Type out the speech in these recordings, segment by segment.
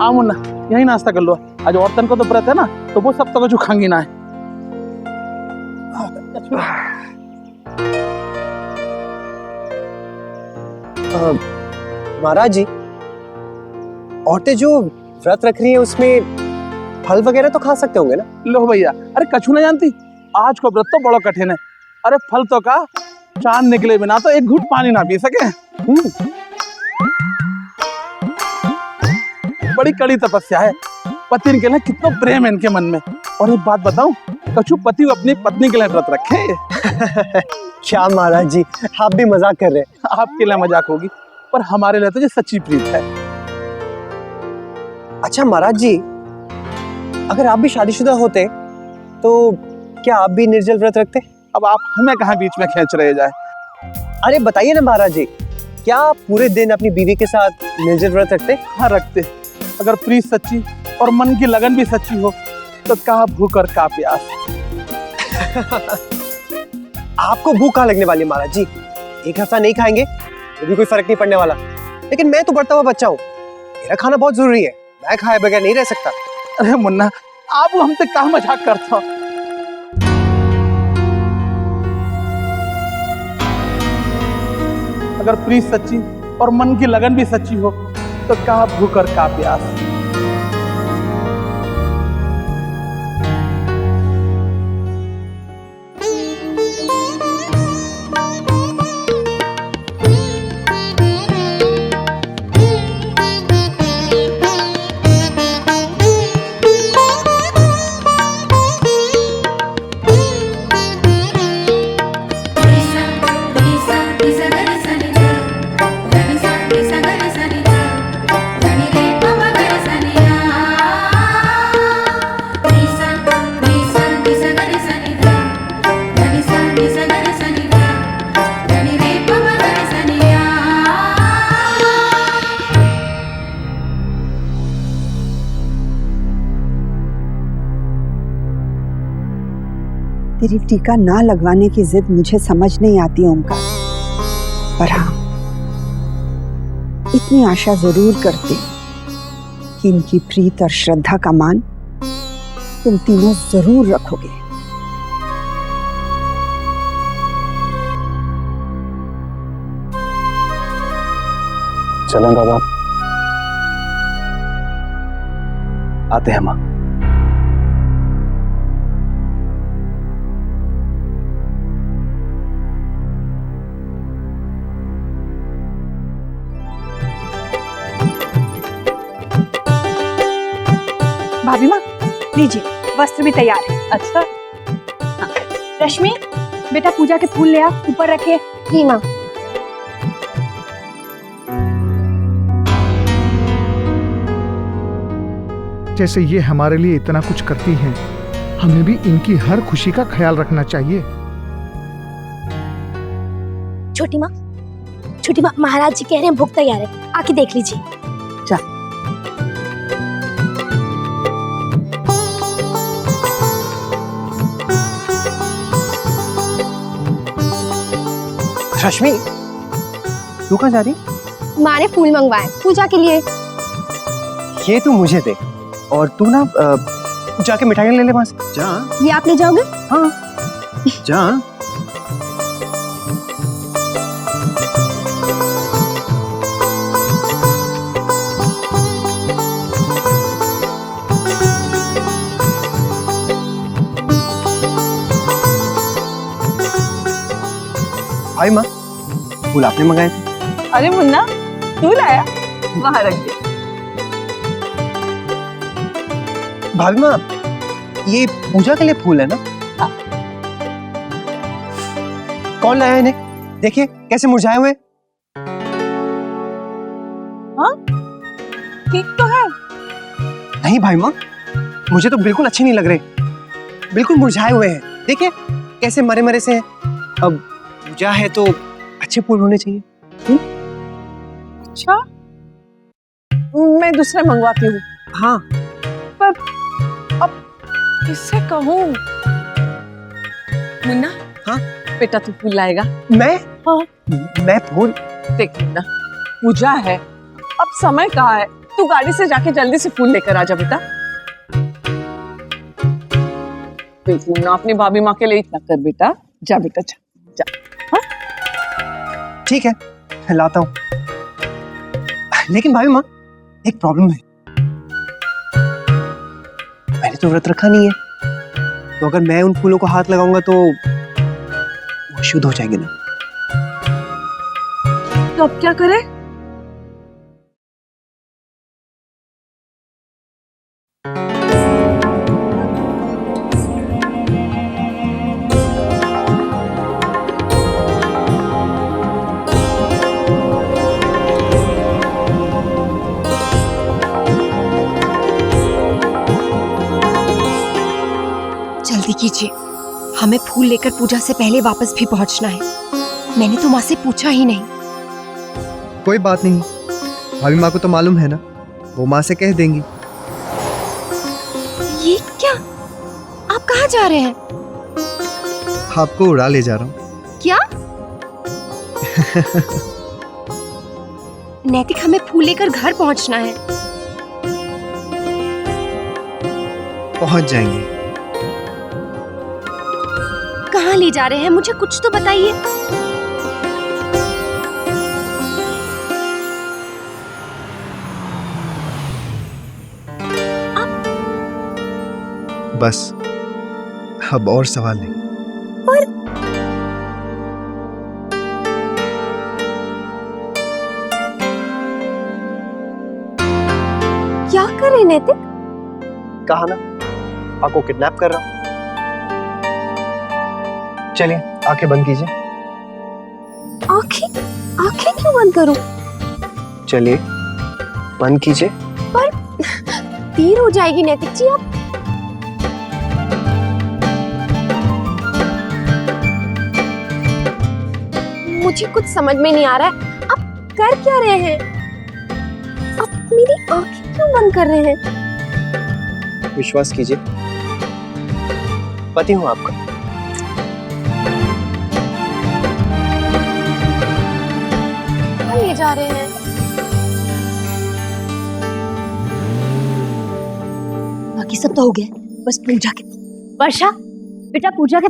हाँ मुन्ना, यही नाश्ता कर लो। आज औरतन को तो व्रत है ना, तो वो सब तो कुछ खाएंगी ना है। महाराज जी, औरतें जो व्रत रख रही है उसमें फल वगैरह तो खा सकते होंगे ना? लो भैया, अरे कछु ना जानती, आज को व्रत तो बड़ा कठिन है। अरे फल तो का, चांद निकले बिना तो एक घूंट पानी ना पी सके। बड़ी कड़ी तपस्या है। पति के लिए कितना प्रेम है इनके मन में। और एक बात बताऊं, कछु पति अपनी पत्नी के लिए व्रत रखे। क्या महाराज जी, आप भी मजाक कर रहे हैं? आपके लिए मजाक होगी, पर हमारे लिए तो ये सच्ची प्रीत है। अच्छा महाराज जी, अगर आप भी शादीशुदा होते तो क्या आप भी निर्जल व्रत रखते? अब आप हमें कहाँ बीच में खींच रहे जाए। अरे बताइए ना महाराज जी, क्या आप पूरे दिन अपनी बीवी के साथ निर्जल व्रत रखते? हाँ रखते। अगर प्रीत सच्ची और मन की लगन भी सच्ची हो तो कहाँ भूख और का प्यास। आपको भूख कहाँ लगने वाली है महाराज जी? एक हफ्ता नहीं खाएंगे तो भी कोई फर्क नहीं पड़ने वाला। लेकिन मैं तो बढ़ता हुआ बच्चा हूँ, मेरा खाना बहुत जरूरी है, मैं खाए बगैर नहीं रह सकता। अरे मुन्ना, आप हमसे कहाँ मजाक करता हो। अगर प्रीत सच्ची और मन की लगन भी सच्ची हो तो कहाँ भूख और का प्यास। तेरी टीका ना लगवाने की जिद मुझे समझ नहीं आती ओमकार, पर हाँ इतनी आशा जरूर करती कि इनकी प्रीत और श्रद्धा का मान तुम तीनों जरूर रखोगे। चलें बाबा, आते हैं माँ। भाभी माँ लीजिए, वस्त्र भी तैयार है। अच्छा हाँ। रश्मि बेटा पूजा के फूल ले आ, ऊपर रखे। जी माँ। जैसे ये हमारे लिए इतना कुछ करती हैं, हमें भी इनकी हर खुशी का ख्याल रखना चाहिए। छोटी माँ महाराज जी कह रहे हैं भोग तैयार है, आके देख लीजिए। रश्मि, तू कहाँ जा रही? माँ ने फूल मंगवाए पूजा के लिए। ये तू मुझे दे और तू ना जाके मिठाइयाँ ले ले वहां से। जा। ये आप ले जाओगे? हाँ जा। आई माँ, फूल आपने मंगाए थे। अरे मुन्ना, तू लाया? वहां रख दे। भाभी माँ, ये पूजा के लिए फूल है ना? हाँ। कौन लाया इन्हें? देखिए कैसे मुरझाए हुए। हाँ, ठीक तो है। नहीं भाई माँ, मुझे तो बिल्कुल अच्छे नहीं लग रहे, बिल्कुल मुरझाए हुए हैं। देखिए कैसे मरे मरे से हैं। अब पूजा है तो अच्छे फूल होने चाहिए। अच्छा, मैं दूसरे मंगवाती हूँ। हाँ, पर अब किससे कहूँ? मुन्ना, हाँ बेटा तू फूल लाएगा? मैं? हाँ। मैं फूल? देख मुन्ना, पूजा है, अब समय कहाँ है, तू गाड़ी से जाके जल्दी से फूल लेकर आ जा बेटा। बिल्कुल ना अपनी भाभी माँ के लिए इतना कर बेटा। जा बेटा जा जा। ठीक है, लाता हूँ। लेकिन भाभी माँ, एक प्रॉब्लम है। मैंने तो व्रत रखा नहीं है, तो अगर मैं उन फूलों को हाथ लगाऊंगा तो वो शुद्ध हो जाएंगे ना। तो अब क्या करें? जल्दी कीजिए, हमें फूल लेकर पूजा से पहले वापस भी पहुंचना है। मैंने तो माँ से पूछा ही नहीं। कोई बात नहीं, भाभी माँ को तो मालूम है ना, वो माँ से कह देंगी। ये क्या? आप कहाँ जा रहे हैं? आपको उड़ा ले जा रहा हूँ। क्या? नैतिक, हमें फूल लेकर घर पहुंचना है। पहुंच जाएंगे। कहाँ ले जा रहे हैं? मुझे कुछ तो बताइए। बस अब और सवाल नहीं। क्या कर रहे नैतिक? कहा ना, आपको किडनैप कर रहा हूँ। चलिए आंखें बंद कीजिए। आंखें? आंखें क्यों बंद करूं? चलिए बंद कीजिए। पर देर हो जाएगी नैतिक जी। आप मुझे कुछ समझ में नहीं आ रहा है, आप कर क्या रहे हैं? आप मेरी आंखें क्यों बंद कर रहे हैं? विश्वास कीजिए, पति हूँ आपका। कहाँ ले जा रहे हैं? बाकी सब तो हो गया, बस पूजा के। वर्षा बेटा पूजा के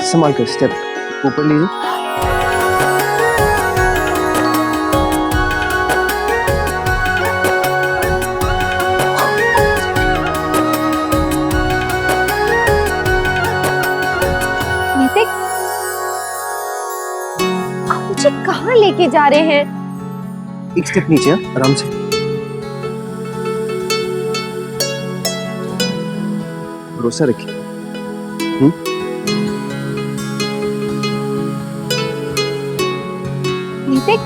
संभाल कर, स्टेप ऊपर लीजिए। नैतिक, आप मुझे कहाँ लेके जा रहे हैं? एक स्टेप नीचे, आराम से। भरोसा रखिए। नैतिक,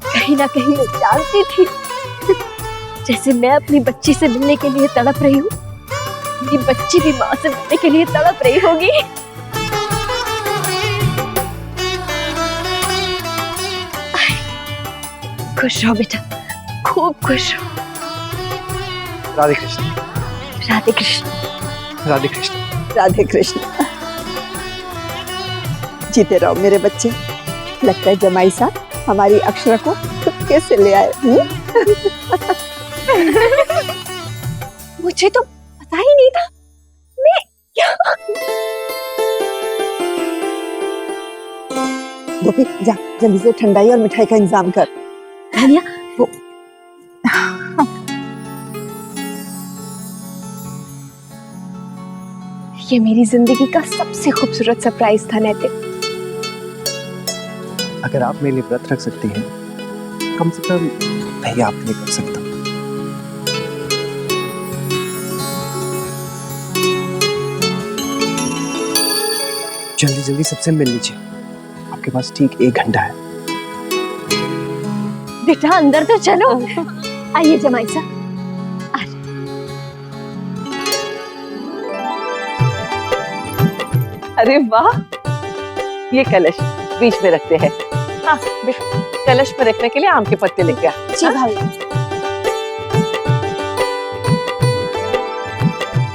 कहीं ना कहीं मैं जानती थी, जैसे मैं अपनी बच्ची से मिलने के लिए तड़प रही हूँ, मेरी बच्ची भी माँ से मिलने के लिए तड़प रही होगी। खुश रहो बेटा, खूब खुश रहो। राधे कृष्ण। राधे कृष्ण। राधे कृष्ण। राधे कृष्ण। जीते रहो मेरे बच्चे। लगता है जमाई साहब हमारी अक्षरा को चुपके से ले आए। मुझे तो पता ही नहीं था। मैं क्या? गोपी जा जल्दी से ठंडाई और मिठाई का इंतजाम कर। धनिया वो ये मेरी जिंदगी का सबसे खूबसूरत सरप्राइज था नैतिक। अगर आप मेरे लिए व्रत रख सकती हैं, कम से कम मैं ही आपके लिए कर सकता हूँ। जल्दी जल्दी सबसे मिल लीजिए, आपके पास ठीक 1 घंटा है। बेटा अंदर तो चलो। आइए जमाई साहब। अरे वाह, ये कलश बीच में रखते हैं। हाँ बेटा, कलश में रखने के लिए आम के पत्ते लेके आ। जी भाभी।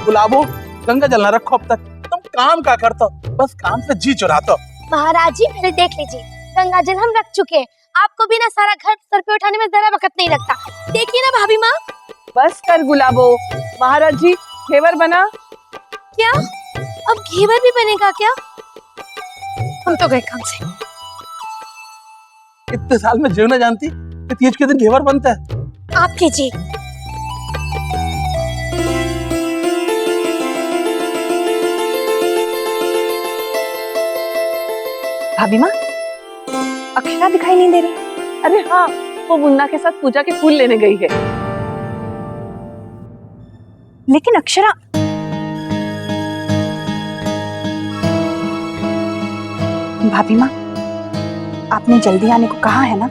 गुलाबो, गंगा जल ना रखो अब तक। तुम काम का करते हो, बस काम से जी चुराते हो। महाराज जी पहले देख लीजिए, गंगा जल हम रख चुके हैं। आपको भी ना सारा घर सर पे उठाने में जरा वक्त नहीं लगता। देखिए ना भाभी माँ। बस कर गुलाबो, महाराज जी घेवर बना। क्या अब घेवर भी बनेगा क्या? हम तो गए काम से। इतने साल में जीव न जानती कि तीज के दिन घेवर बनता है। आप कीजिए। भाभी माँ, अक्षरा दिखाई नहीं दे रही। अरे हाँ, वो मुन्ना के साथ पूजा के फूल लेने गई है। लेकिन अक्षरा, भाभी माँ, आपने जल्दी आने को कहा है ना,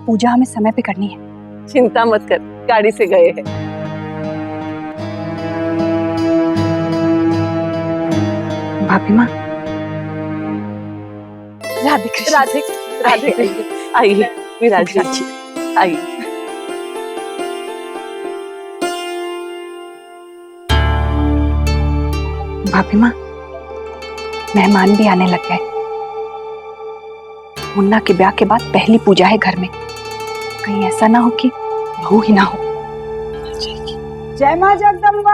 पूजा हमें समय पे करनी है। चिंता मत कर, गाड़ी से गए हैं। भाभी माँ, राधे कृष्ण। राधे राधे कृष्ण। आइए विराज जी, आइए। भाभी माँ, मेहमान भी आने लग गए। मुन्ना के ब्याह के बाद पहली पूजा है घर में, कहीं ऐसा ना हो कि बहू ही ना हो। जय मां जगदम्बा।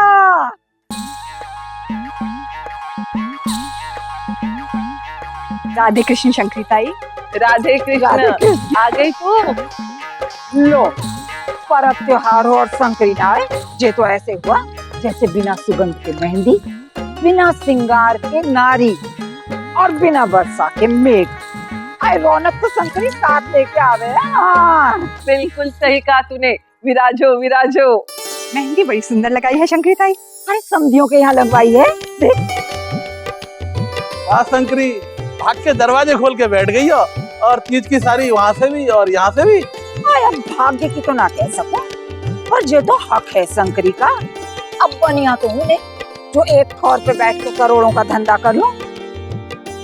राधे कृष्ण शंकरी ताई। राधे कृष्ण। आ गई तू। लो, पर्व त्योहार हो और संकरी ना आए, जे तो ऐसे हुआ जैसे बिना सुगंध के मेहंदी, बिना श्रृंगार के नारी और बिना वर्षा के मेघ। आए रौनक तो संकरी साथ लेके आवे। हाँ। बिल्कुल सही कहा तूने। विराजो विराजो। मेहंदी बड़ी सुंदर लगाई है शंकरी ताई। अरे समधियों के यहाँ लगवाई है। वाह शंकरी, भाग के दरवाजे खोल के बैठ गई हो, और तीज की सारी वहाँ से भी और यहाँ से भी। अब भाग्य की तो ना कह सकूं, पर ये तो हक है संकरी का। अब बनिया तो हूँ जो एक ठौर पे बैठ के करोड़ों का धंधा कर लूं।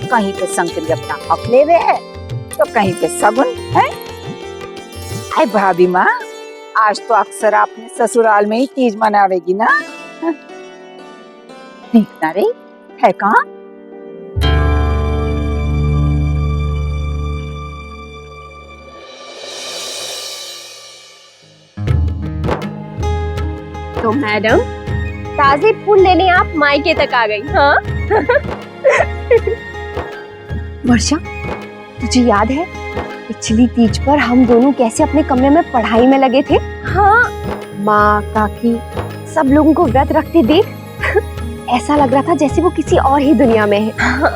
कहीं पे संकरी अपना हक ले रहे है, तो कहीं पे सगुन है। अरे भाभी माँ, आज तो अक्सर आपने ससुराल में ही तीज मनावेगी ना। देखना रे है कहाँ। तो मैडम, ताजे फूल लेने आप मायके तक आ गई। हाँ वर्षा, तुझे याद है पिछली तीज पर हम दोनों कैसे अपने कमरे में पढ़ाई में लगे थे? हाँ, माँ काकी सब लोगों को व्रत रखते देख ऐसा लग रहा था जैसे वो किसी और ही दुनिया में है। हाँ।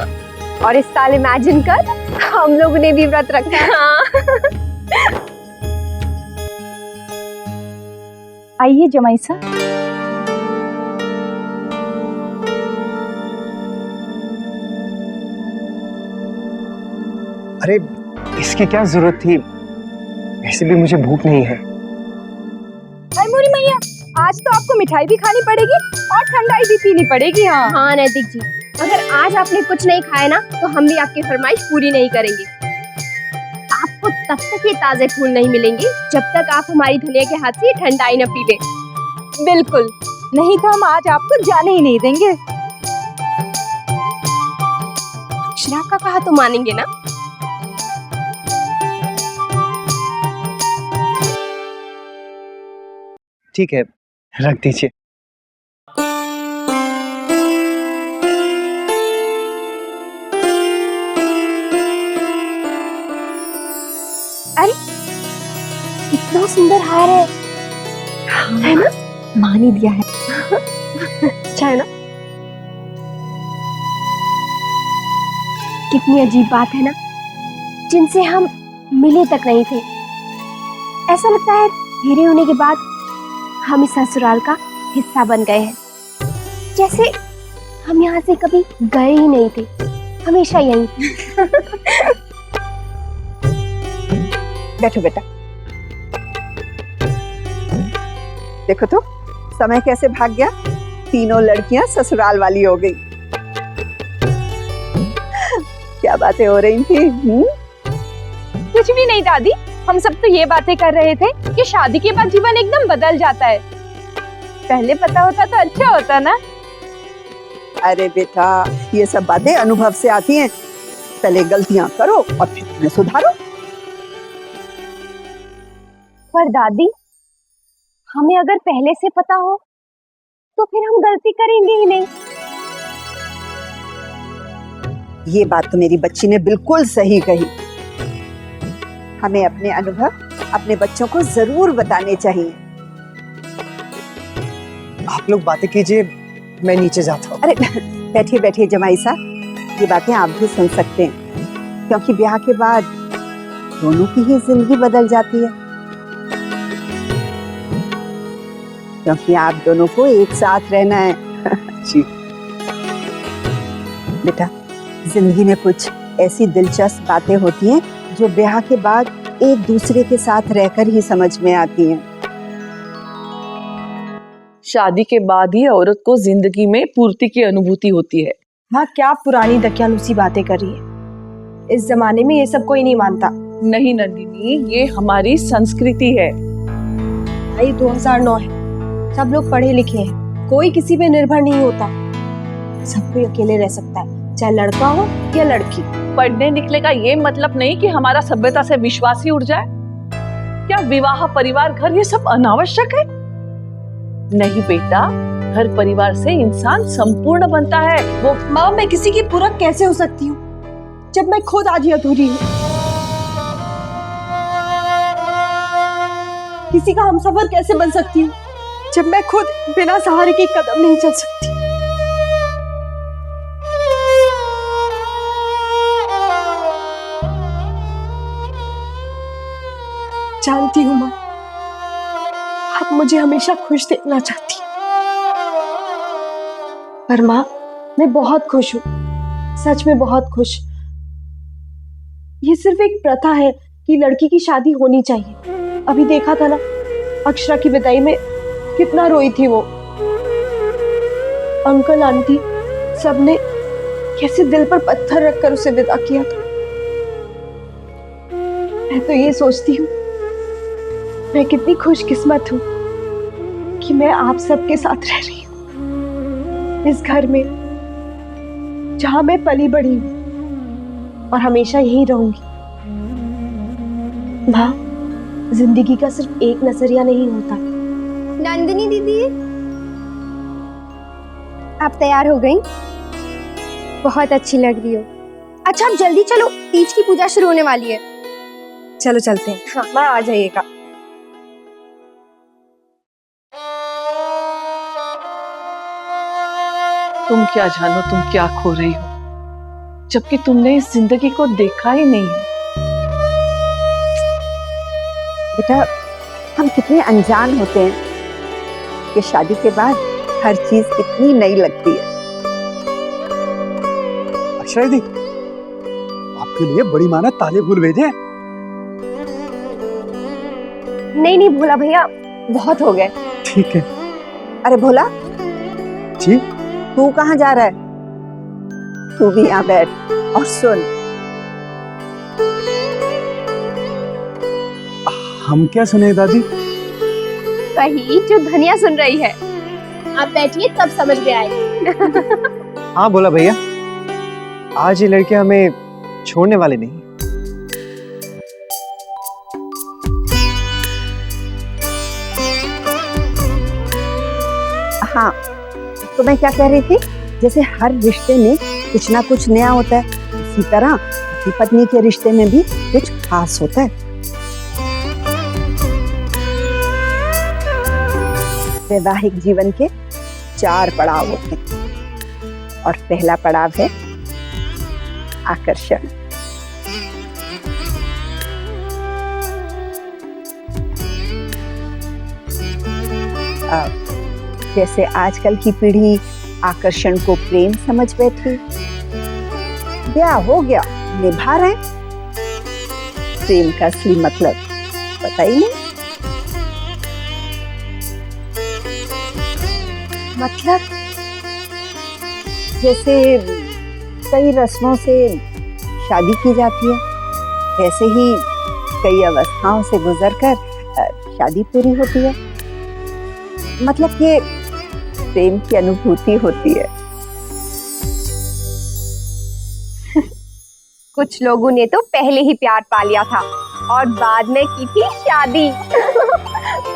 और इस साल इमेजिन कर, हम लोगों ने भी व्रत रखा है। हाँ। आइए जमाई साहब। अरे इसकी क्या जरूरत थी, वैसे भी मुझे भूख नहीं है। मोरी मैया, आज तो आपको मिठाई भी खानी पड़ेगी और ठंडाई भी पीनी पड़ेगी। हाँ हाँ नैतिक जी, अगर आज आपने कुछ नहीं खाया ना, तो हम भी आपकी फरमाइश पूरी नहीं करेंगे। आपको तब तक ये ताजे फूल नहीं मिलेंगे जब तक आप हमारी धनिया के हाथ से ठंडाई न पीवे। बिल्कुल नहीं, तो हम आज आपको जाने ही नहीं देंगे। अक्षरा का कहा तो मानेंगे ना? ठीक है, रख दीजिए। अरे इतना सुंदर हार है। है ना? माँ ने दिया है। अच्छा है ना? कितनी अजीब बात है ना, जिनसे हम मिले तक नहीं थे। ऐसा लगता है मेरे होने के बाद हम इस ससुराल का हिस्सा बन गए हैं, जैसे हम यहाँ से कभी गए ही नहीं थे, हमेशा यहीं। बैठो बेटा। देखो तो समय कैसे भाग गया, तीनों लड़कियां ससुराल वाली हो गई। क्या बातें हो रही थी? कुछ भी नहीं दादी, हम सब तो ये बातें कर रहे थे कि शादी के बाद जीवन एकदम बदल जाता है। पहले पता होता तो अच्छा होता ना। अरे बेटा, ये सब बातें अनुभव से आती हैं। पहले गलतियां करो और फिर उन्हें सुधारो। पर दादी, हमें अगर पहले से पता हो तो फिर हम गलती करेंगे ही नहीं। ये बात तो मेरी बच्ची ने बिल्कुल सही कही। हमें अपने अनुभव अपने बच्चों को जरूर बताने चाहिए। आप लोग बातें कीजिए, मैं नीचे जाता हूँ। अरे बैठिए बैठिए जमाई साहब, ये बातें आप भी सुन सकते हैं, क्योंकि ब्याह के बाद दोनों की ही जिंदगी बदल जाती है। क्योंकि आप दोनों को एक साथ रहना है। जी बेटा, जिंदगी में कुछ ऐसी दिलचस्प बातें होती हैं जो ब्याह के बाद एक दूसरे के साथ रहकर ही समझ में आती हैं। शादी के बाद ही औरत को जिंदगी में पूर्ति की अनुभूति होती है। माँ, क्या पुरानी दकियानुसी बातें कर रही है। इस जमाने में ये सब कोई नहीं मानता। नहीं नंदिनी, ये हमारी संस्कृति है। भाई 2009 है, सब लोग पढ़े लिखे हैं, कोई किसी पे निर्भर नहीं होता। सब कोई अकेले रह सकता है, चाहे लड़का हो या लड़की। पढ़ने निकले का ये मतलब नहीं कि हमारा सभ्यता से विश्वास ही उड़ जाए। क्या विवाह, परिवार, घर ये सब अनावश्यक है? नहीं बेटा, घर परिवार से इंसान संपूर्ण बनता है। वो माँ, मैं किसी की पूरक कैसे हो सकती हूँ जब मैं खुद आधी अधूरी हूँ? किसी का हमसफर कैसे बन सकती हूँ जब मैं खुद बिना सहारे की कदम नहीं चल सकती? जानती हूँ माँ, आप मुझे हमेशा खुश देखना चाहती हैं, पर माँ, मैं बहुत खुश हूँ, सच में बहुत खुश। ये सिर्फ एक प्रथा है कि लड़की की शादी होनी चाहिए। अभी देखा था ना, अक्षरा की विदाई में कितना रोई थी वो। अंकल आंटी सबने कैसे दिल पर पत्थर रखकर उसे विदा किया था। मैं तो ये सोचती हूँ मैं कितनी खुशकिस्मत हूँ कि मैं आप सबके साथ रह रही हूँ, इस घर में जहां मैं पली बढ़ी हूँ और हमेशा यहीं रहूंगी। माँ, जिंदगी का सिर्फ एक नजरिया नहीं होता। नंदिनी दीदी, आप तैयार हो गई? बहुत अच्छी लग रही हो। अच्छा, आप जल्दी चलो, तीज की पूजा शुरू होने वाली है। चलो चलते हैं। हाँ, माँ आ जाइएगा। तुम क्या जानो तुम क्या खो रही हो, जबकि तुमने इस जिंदगी को देखा ही नहीं है। बेटा, हम कितने अनजान होते हैं कि शादी के बाद हर चीज कितनी नई लगती है। अक्षरा दी, आपके लिए बड़ी माँ ने ताजे फूल भेजे। नहीं भोला भैया, बहुत हो गए। ठीक है। अरे भोला जी, तू कहाँ जा रहा है? तू भी यहाँ बैठ और सुन। हम क्या सुने दादी? वही जो धनिया सुन रही है। आप बैठिए, तब समझ में आएगी। हाँ बोला भैया, आज ये लड़के हमें छोड़ने वाले नहीं। हाँ, तो मैं क्या कह रही थी, जैसे हर रिश्ते में कुछ ना कुछ नया होता है, इसी तरह पति पत्नी के रिश्ते में भी कुछ खास होता है। वैवाहिक जीवन के 4 पड़ाव होते हैं और पहला पड़ाव है आकर्षण। जैसे आजकल की पीढ़ी आकर्षण को प्रेम समझ बैठी, ब्याह हो गया, निभा रहे, प्रेम का असली मतलब पता ही नहीं। मतलब जैसे कई रस्मों से शादी की जाती है, वैसे ही कई अवस्थाओं से गुजरकर शादी पूरी होती है। मतलब ये प्रेम की अनुभूति होती है। कुछ लोगों ने तो पहले ही प्यार पा लिया था और बाद में की थी शादी।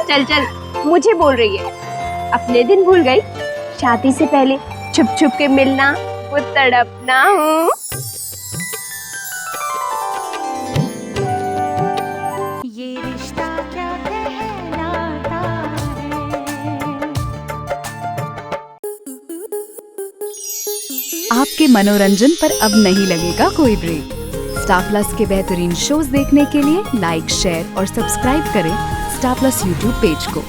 चल चल, मुझे बोल रही है, अपने दिन भूल गई? शादी से पहले छुप छुप के मिलना, वो तड़पना। ये रिश्ता क्या कहलाता है। आपके मनोरंजन पर अब नहीं लगेगा कोई ब्रेक। स्टार प्लस के बेहतरीन शोज देखने के लिए लाइक, शेयर और सब्सक्राइब करें स्टार प्लस यूट्यूब पेज को।